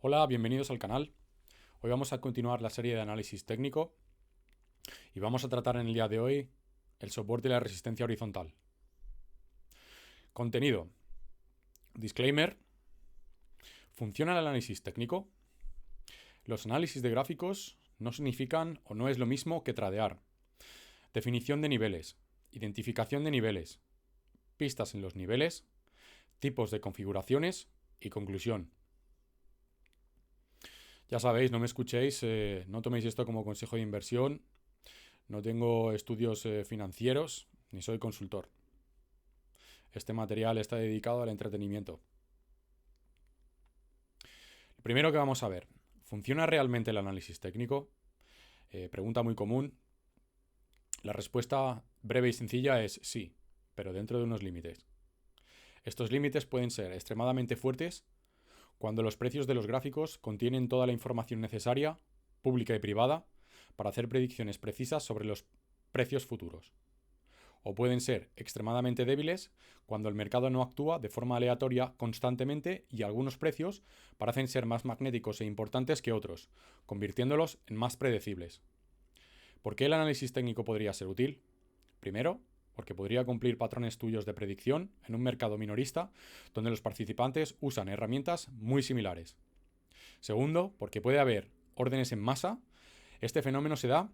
Hola, bienvenidos al canal. Hoy vamos a continuar la serie de análisis técnico y vamos a tratar en el día de hoy el soporte y la resistencia horizontal. Contenido. Disclaimer. ¿Funciona el análisis técnico? Los análisis de gráficos no significan o no es lo mismo que tradear. Definición de niveles. Identificación de niveles. Pistas en los niveles. Tipos de configuraciones y conclusión. Ya sabéis, no me escuchéis, no toméis esto como consejo de inversión. No tengo estudios financieros ni soy consultor. Este material está dedicado al entretenimiento. Lo primero que vamos a ver, ¿funciona realmente el análisis técnico? Pregunta muy común. La respuesta breve y sencilla es sí, pero dentro de unos límites. Estos límites pueden ser extremadamente fuertes cuando los precios de los gráficos contienen toda la información necesaria, pública y privada, para hacer predicciones precisas sobre los precios futuros. O pueden ser extremadamente débiles cuando el mercado no actúa de forma aleatoria constantemente y algunos precios parecen ser más magnéticos e importantes que otros, convirtiéndolos en más predecibles. ¿Por qué el análisis técnico podría ser útil? Primero, porque podría cumplir patrones tuyos de predicción en un mercado minorista donde los participantes usan herramientas muy similares. Segundo, porque puede haber órdenes en masa. Este fenómeno se da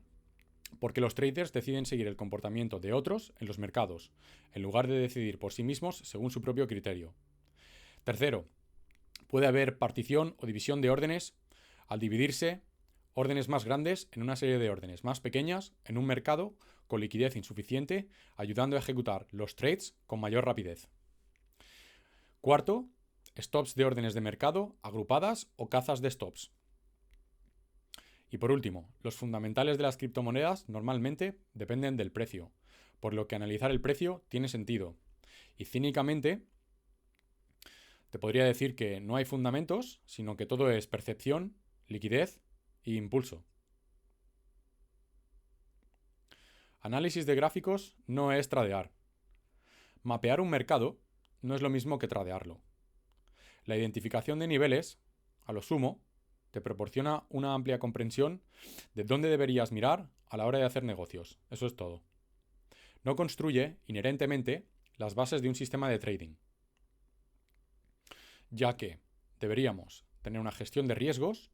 porque los traders deciden seguir el comportamiento de otros en los mercados, en lugar de decidir por sí mismos según su propio criterio. Tercero, puede haber partición o división de órdenes al dividirse órdenes más grandes en una serie de órdenes más pequeñas en un mercado con liquidez insuficiente, ayudando a ejecutar los trades con mayor rapidez. Cuarto, stops de órdenes de mercado agrupadas o cazas de stops. Y por último, los fundamentales de las criptomonedas normalmente dependen del precio, por lo que analizar el precio tiene sentido. Y cínicamente, te podría decir que no hay fundamentos, sino que todo es percepción, liquidez e impulso. Análisis de gráficos no es tradear. Mapear un mercado no es lo mismo que tradearlo. La identificación de niveles, a lo sumo, te proporciona una amplia comprensión de dónde deberías mirar a la hora de hacer negocios. Eso es todo. No construye, inherentemente, las bases de un sistema de trading, ya que deberíamos tener una gestión de riesgos,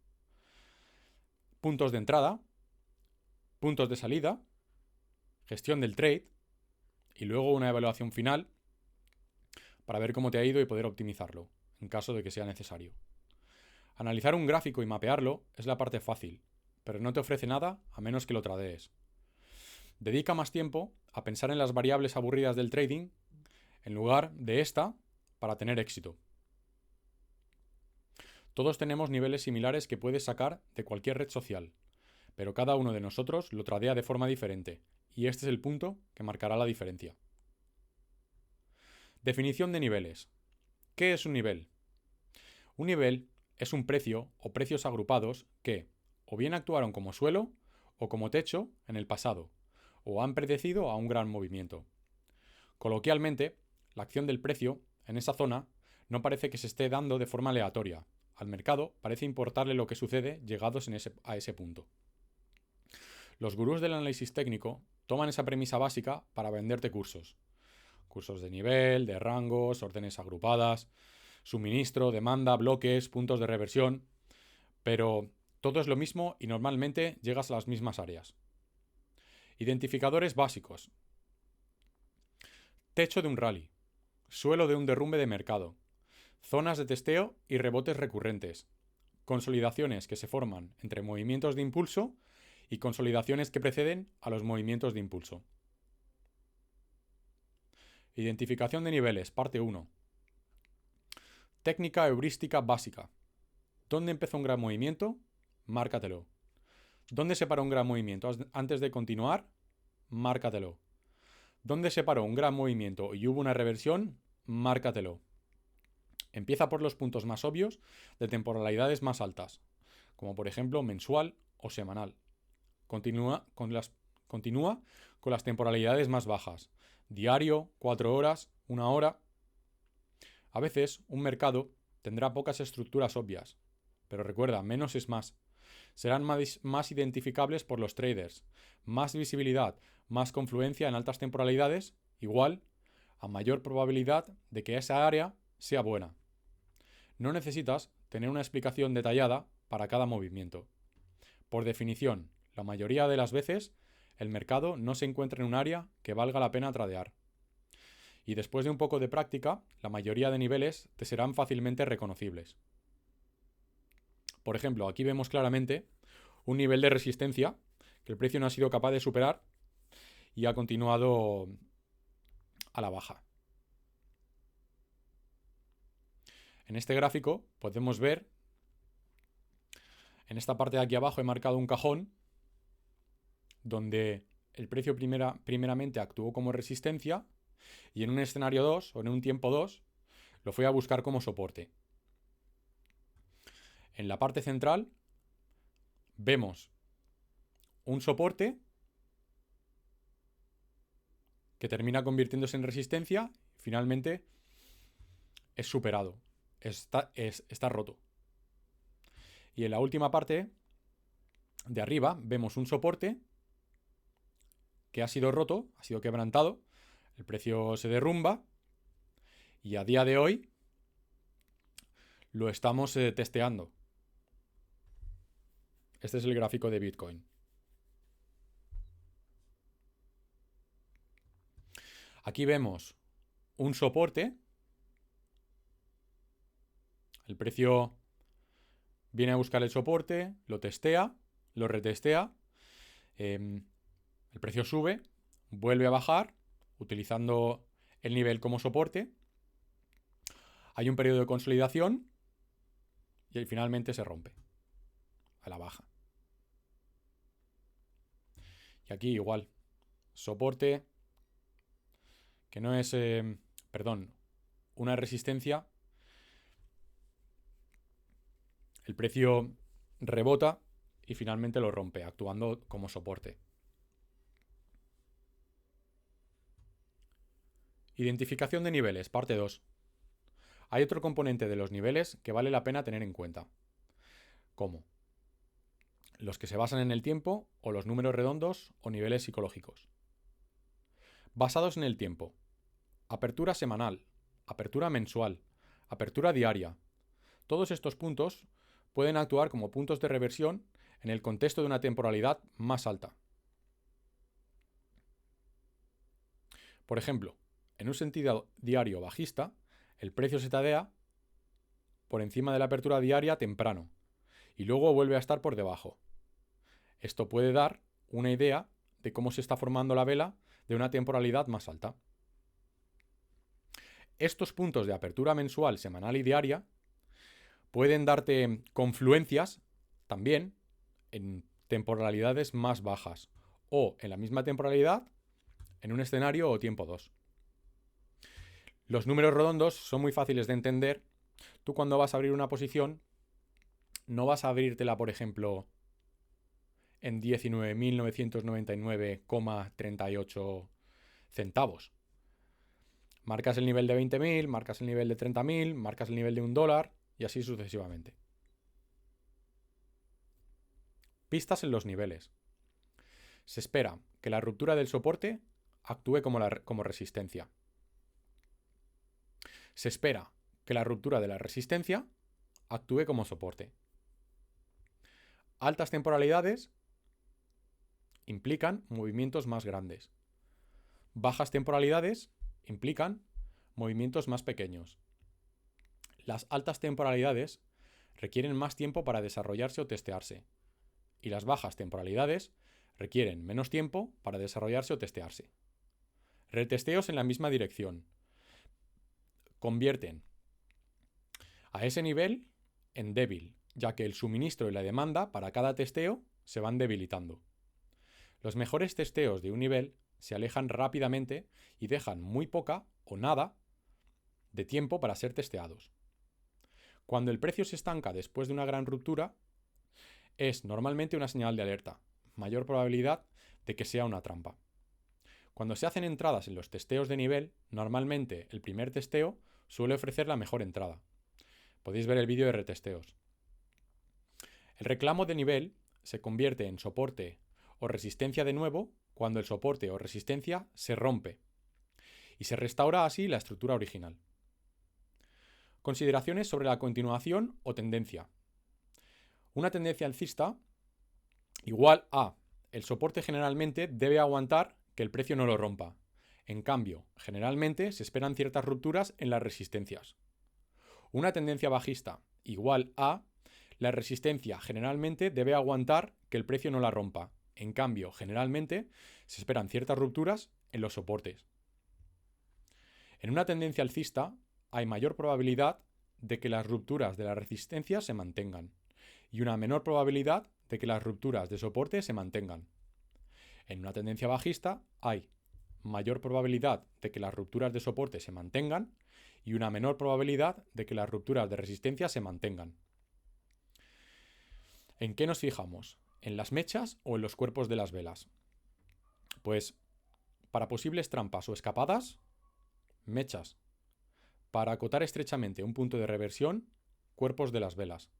puntos de entrada, puntos de salida, gestión del trade y luego una evaluación final para ver cómo te ha ido y poder optimizarlo, en caso de que sea necesario. Analizar un gráfico y mapearlo es la parte fácil, pero no te ofrece nada a menos que lo tradees. Dedica más tiempo a pensar en las variables aburridas del trading en lugar de esta para tener éxito. Todos tenemos niveles similares que puedes sacar de cualquier red social, pero cada uno de nosotros lo tradea de forma diferente, y este es el punto que marcará la diferencia. Definición de niveles. ¿Qué es un nivel? Un nivel es un precio o precios agrupados que o bien actuaron como suelo o como techo en el pasado, o han predecido a un gran movimiento. Coloquialmente, la acción del precio en esa zona no parece que se esté dando de forma aleatoria. Al mercado parece importarle lo que sucede llegados a ese punto. Los gurús del análisis técnico toman esa premisa básica para venderte cursos. Cursos de nivel, de rangos, órdenes agrupadas, suministro, demanda, bloques, puntos de reversión. Pero todo es lo mismo y normalmente llegas a las mismas áreas. Identificadores básicos. Techo de un rally. Suelo de un derrumbe de mercado. Zonas de testeo y rebotes recurrentes. Consolidaciones que se forman entre movimientos de impulso y consolidaciones que preceden a los movimientos de impulso. Identificación de niveles, parte 1. Técnica heurística básica. ¿Dónde empezó un gran movimiento? Márcatelo. ¿Dónde se paró un gran movimiento antes de continuar? Márcatelo. ¿Dónde se paró un gran movimiento y hubo una reversión? Márcatelo. Empieza por los puntos más obvios de temporalidades más altas, como por ejemplo mensual o semanal. Continúa con las temporalidades más bajas, diario, 4 horas, 1 hora. A veces un mercado tendrá pocas estructuras obvias, pero recuerda, menos es más. Serán más identificables por los traders, más visibilidad, más confluencia en altas temporalidades, igual a mayor probabilidad de que esa área sea buena. No necesitas tener una explicación detallada para cada movimiento. Por definición, la mayoría de las veces, el mercado no se encuentra en un área que valga la pena tradear. Y después de un poco de práctica, la mayoría de niveles te serán fácilmente reconocibles. Por ejemplo, aquí vemos claramente un nivel de resistencia que el precio no ha sido capaz de superar y ha continuado a la baja. En este gráfico podemos ver, en esta parte de aquí abajo he marcado un cajón donde el precio primeramente actuó como resistencia y en un escenario 2 o en un tiempo 2 lo fui a buscar como soporte. En la parte central vemos un soporte que termina convirtiéndose en resistencia y finalmente es superado, está roto. Y en la última parte de arriba vemos un soporte que ha sido roto, ha sido quebrantado, el precio se derrumba y a día de hoy lo estamos testeando. Este es el gráfico de Bitcoin. Aquí vemos un soporte. El precio viene a buscar el soporte, lo testea, lo retestea. El precio sube, vuelve a bajar, utilizando el nivel como soporte. Hay un periodo de consolidación y finalmente se rompe a la baja. Y aquí igual, soporte, que no es, una resistencia. El precio rebota y finalmente lo rompe, actuando como soporte. Identificación de niveles, parte 2. Hay otro componente de los niveles que vale la pena tener en cuenta. ¿Cómo? Los que se basan en el tiempo o los números redondos o niveles psicológicos. Basados en el tiempo. Apertura semanal, apertura mensual, apertura diaria. Todos estos puntos pueden actuar como puntos de reversión en el contexto de una temporalidad más alta. Por ejemplo, en un sentido diario bajista, el precio se tadea por encima de la apertura diaria temprano y luego vuelve a estar por debajo. Esto puede dar una idea de cómo se está formando la vela de una temporalidad más alta. Estos puntos de apertura mensual, semanal y diaria pueden darte confluencias también en temporalidades más bajas o en la misma temporalidad en un escenario o tiempo 2. Los números redondos son muy fáciles de entender. Tú cuando vas a abrir una posición no vas a abrírtela, por ejemplo, en 19.999,38 centavos. Marcas el nivel de 20.000, marcas el nivel de 30.000, marcas el nivel de $1 y así sucesivamente. Pistas en los niveles. Se espera que la ruptura del soporte actúe como resistencia. Se espera que la ruptura de la resistencia actúe como soporte. Altas temporalidades implican movimientos más grandes. Bajas temporalidades implican movimientos más pequeños. Las altas temporalidades requieren más tiempo para desarrollarse o testearse. Y las bajas temporalidades requieren menos tiempo para desarrollarse o testearse. Retesteos en la misma dirección convierten a ese nivel en débil, ya que el suministro y la demanda para cada testeo se van debilitando. Los mejores testeos de un nivel se alejan rápidamente y dejan muy poca o nada de tiempo para ser testeados. Cuando el precio se estanca después de una gran ruptura, es normalmente una señal de alerta, mayor probabilidad de que sea una trampa. Cuando se hacen entradas en los testeos de nivel, normalmente el primer testeo suele ofrecer la mejor entrada. Podéis ver el vídeo de retesteos. El reclamo de nivel se convierte en soporte o resistencia de nuevo cuando el soporte o resistencia se rompe y se restaura así la estructura original. Consideraciones sobre la continuación o tendencia. Una tendencia alcista igual a el soporte generalmente debe aguantar que el precio no lo rompa. En cambio, generalmente se esperan ciertas rupturas en las resistencias. Una tendencia bajista igual a la resistencia generalmente debe aguantar que el precio no la rompa. En cambio, generalmente se esperan ciertas rupturas en los soportes. En una tendencia alcista hay mayor probabilidad de que las rupturas de la resistencia se mantengan y una menor probabilidad de que las rupturas de soporte se mantengan. En una tendencia bajista hay mayor probabilidad de que las rupturas de soporte se mantengan y una menor probabilidad de que las rupturas de resistencia se mantengan. ¿En qué nos fijamos? ¿En las mechas o en los cuerpos de las velas? Pues para posibles trampas o escapadas, mechas. Para acotar estrechamente un punto de reversión, cuerpos de las velas.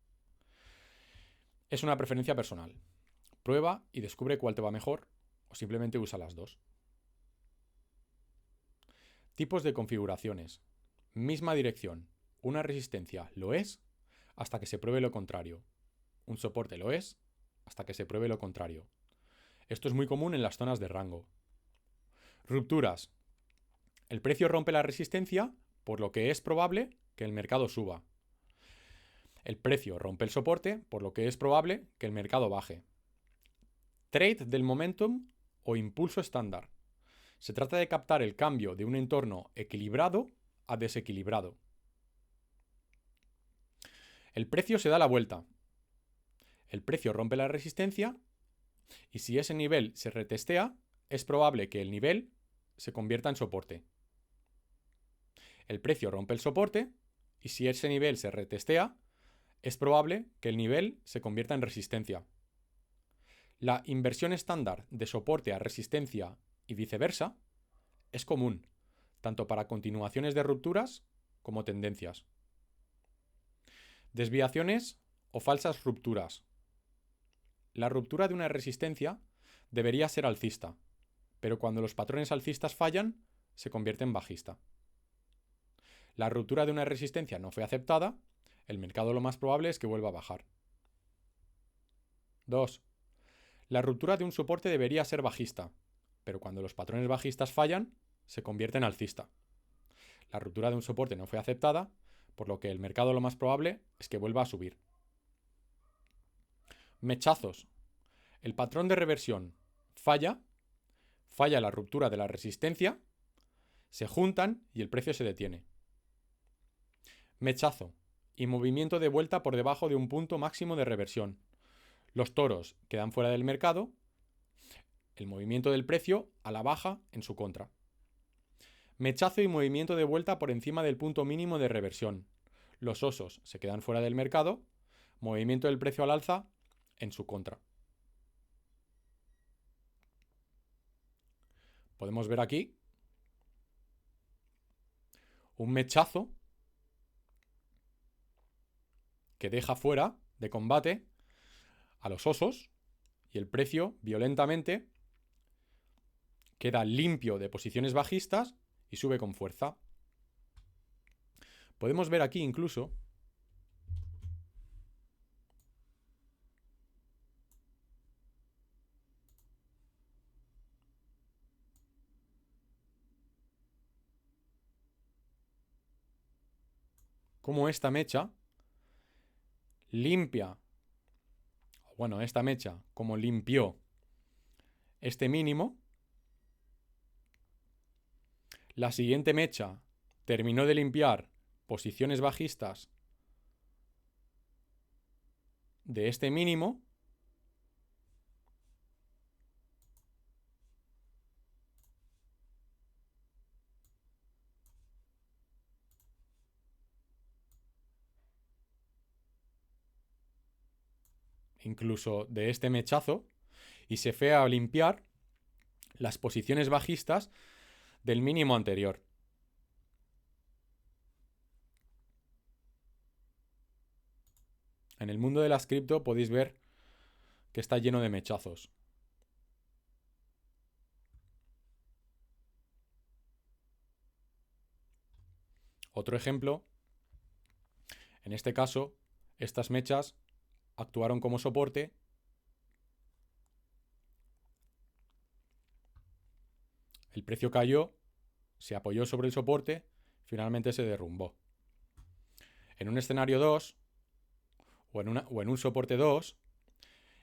Es una preferencia personal. Prueba y descubre cuál te va mejor o simplemente usa las dos. Tipos de configuraciones. Misma dirección. Una resistencia lo es hasta que se pruebe lo contrario. Un soporte lo es hasta que se pruebe lo contrario. Esto es muy común en las zonas de rango. Rupturas. El precio rompe la resistencia, por lo que es probable que el mercado suba. El precio rompe el soporte, por lo que es probable que el mercado baje. Trade del momentum o impulso estándar. Se trata de captar el cambio de un entorno equilibrado a desequilibrado. El precio se da la vuelta. El precio rompe la resistencia y si ese nivel se retestea, es probable que el nivel se convierta en soporte. El precio rompe el soporte y si ese nivel se retestea, es probable que el nivel se convierta en resistencia. La inversión estándar de soporte a resistencia y viceversa es común, tanto para continuaciones de rupturas como tendencias. Desviaciones o falsas rupturas. La ruptura de una resistencia debería ser alcista, pero cuando los patrones alcistas fallan, se convierte en bajista. La ruptura de una resistencia no fue aceptada, el mercado lo más probable es que vuelva a bajar. 2. La ruptura de un soporte debería ser bajista, pero cuando los patrones bajistas fallan, se convierte en alcista. La ruptura de un soporte no fue aceptada, por lo que el mercado lo más probable es que vuelva a subir. Mechazos. El patrón de reversión falla la ruptura de la resistencia, se juntan y el precio se detiene. Mechazo y movimiento de vuelta por debajo de un punto máximo de reversión. Los toros quedan fuera del mercado, el movimiento del precio a la baja en su contra. Mechazo y movimiento de vuelta por encima del punto mínimo de reversión. Los osos se quedan fuera del mercado, movimiento del precio al alza en su contra. Podemos ver aquí un mechazo que deja fuera de combate a los osos y el precio violentamente queda limpio de posiciones bajistas y sube con fuerza. Podemos ver aquí incluso cómo esta mecha limpia, bueno, esta mecha como limpió este mínimo, la siguiente mecha terminó de limpiar posiciones bajistas de este mínimo incluso de este mechazo y se fue a limpiar las posiciones bajistas del mínimo anterior. En el mundo de las cripto podéis ver que está lleno de mechazos. Otro ejemplo, en este caso, estas mechas actuaron como soporte el precio cayó, se apoyó sobre el soporte, finalmente se derrumbó. En un escenario 2 o en un soporte 2,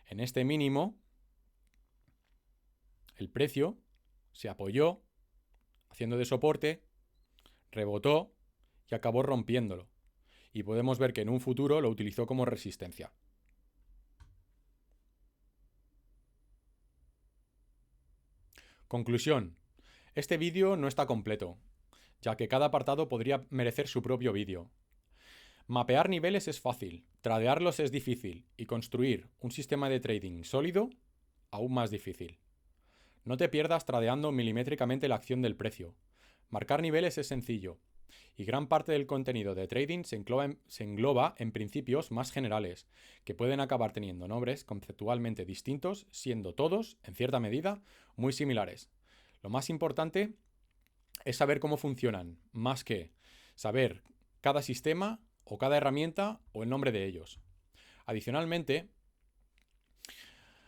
en este mínimo, el precio se apoyó haciendo de soporte, rebotó y acabó rompiéndolo. Y podemos ver que en un futuro lo utilizó como resistencia. Conclusión. Este vídeo no está completo, ya que cada apartado podría merecer su propio vídeo. Mapear niveles es fácil, tradearlos es difícil y construir un sistema de trading sólido aún más difícil. No te pierdas tradeando milimétricamente la acción del precio. Marcar niveles es sencillo y gran parte del contenido de trading se engloba en principios más generales, que pueden acabar teniendo nombres conceptualmente distintos, siendo todos, en cierta medida, muy similares. Lo más importante es saber cómo funcionan, más que saber cada sistema o cada herramienta o el nombre de ellos. Adicionalmente,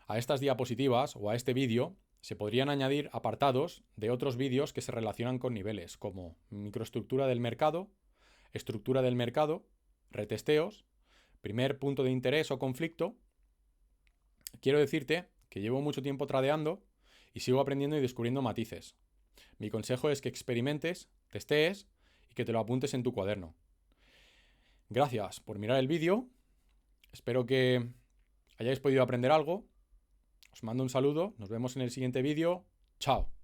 a estas diapositivas o a este vídeo se podrían añadir apartados de otros vídeos que se relacionan con niveles, como microestructura del mercado, estructura del mercado, retesteos, primer punto de interés o conflicto. Quiero decirte que llevo mucho tiempo tradeando y sigo aprendiendo y descubriendo matices. Mi consejo es que experimentes, testees y que te lo apuntes en tu cuaderno. Gracias por mirar el vídeo. Espero que hayáis podido aprender algo. Os mando un saludo. Nos vemos en el siguiente vídeo. Chao.